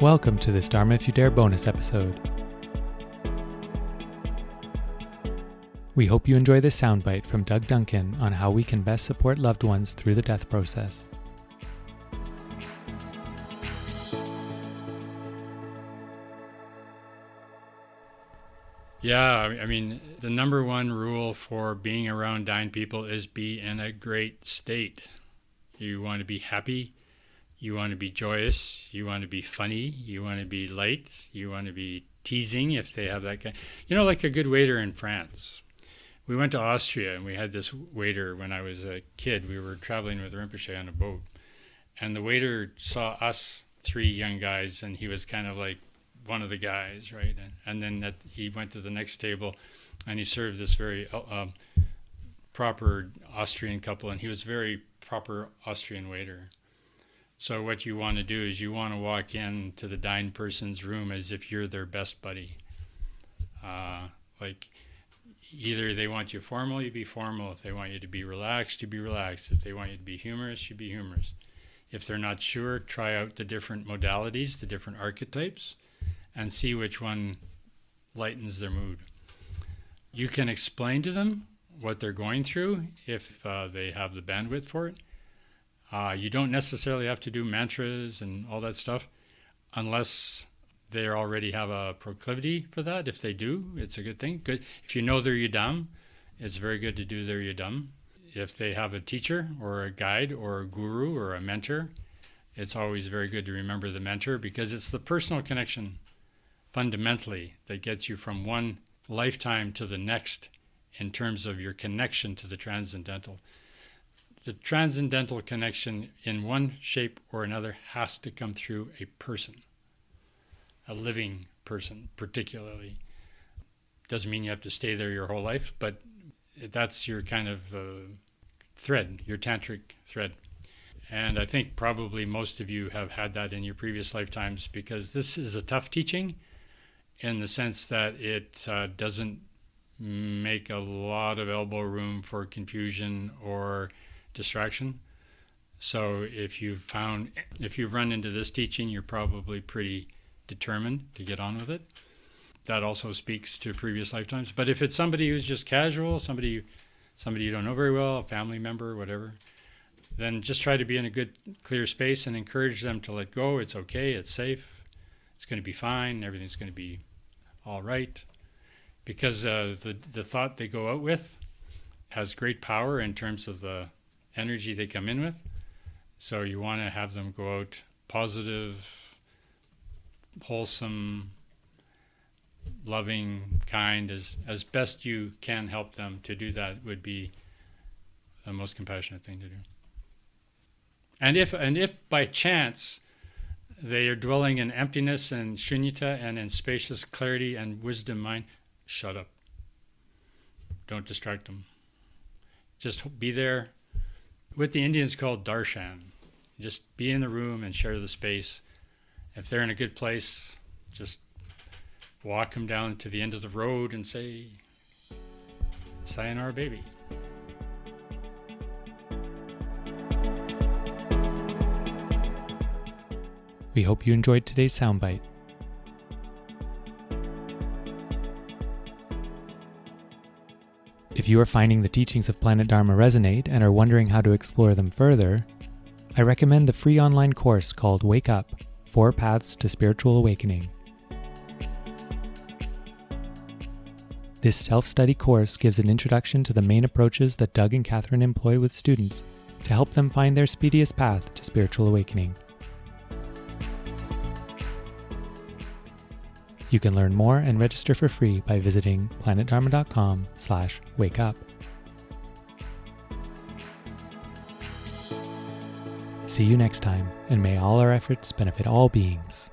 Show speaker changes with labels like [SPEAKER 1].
[SPEAKER 1] Welcome to this Dharma If You Dare bonus episode. We hope you enjoy this soundbite from Doug Duncan on how we can best support loved ones through the death process.
[SPEAKER 2] Yeah, I mean, the number one rule for being around dying people is be in a great state. You want to be happy, you want to be joyous, you want to be funny, you want to be light, you want to be teasing if they have that kind. You know, like a good waiter in France. We went to Austria and we had this waiter when I was a kid. We were traveling with Rinpoche on a boat. And the waiter saw us three young guys and he was kind of like one of the guys, right? And then he went to the next table and he served this very proper Austrian couple, and he was a very proper Austrian waiter. So what you want to do is you want to walk into the dying person's room as if you're their best buddy. Like either they want you formal, you be formal. If they want you to be relaxed, you be relaxed. If they want you to be humorous, you be humorous. If they're not sure, try out the different modalities, the different archetypes, and see which one lightens their mood. You can explain to them what they're going through if they have the bandwidth for it. You don't necessarily have to do mantras and all that stuff unless they already have a proclivity for that. If they do, it's a good thing. Good. If you know their yidam, it's very good to do their yidam. If they have a teacher or a guide or a guru or a mentor, it's always very good to remember the mentor, because it's the personal connection fundamentally that gets you from one lifetime to the next in terms of your connection to the transcendental. The transcendental connection in one shape or another has to come through a person, a living person particularly. Doesn't mean you have to stay there your whole life, but that's your kind of thread, your tantric thread. And I think probably most of you have had that in your previous lifetimes, because this is a tough teaching in the sense that it doesn't make a lot of elbow room for confusion or distraction. So if you've run into this teaching, you're probably pretty determined to get on with it. That also speaks to previous lifetimes. But if it's somebody who's just casual, somebody you don't know very well, a family member, whatever, then just try to be in a good, clear space and encourage them to let go. It's okay, it's safe, it's going to be fine, everything's going to be all right. Because the thought they go out with has great power in terms of the energy they come in with. So you want to have them go out positive, wholesome, loving, kind, as best you can help them to do that would be the most compassionate thing to do. And if by chance they are dwelling in emptiness and shunyata and in spacious clarity and wisdom mind, shut up. Don't distract them. Just be there. What the Indians call darshan. Just be in the room and share the space. If they're in a good place, just walk them down to the end of the road and say, sayonara, baby.
[SPEAKER 1] We hope you enjoyed today's soundbite. If you are finding the teachings of Planet Dharma resonate and are wondering how to explore them further, I recommend the free online course called Wake Up: 4 Paths to Spiritual Awakening. This self-study course gives an introduction to the main approaches that Doug and Catherine employ with students to help them find their speediest path to spiritual awakening. You can learn more and register for free by visiting planetdharma.com/wakeup. See you next time, and may all our efforts benefit all beings.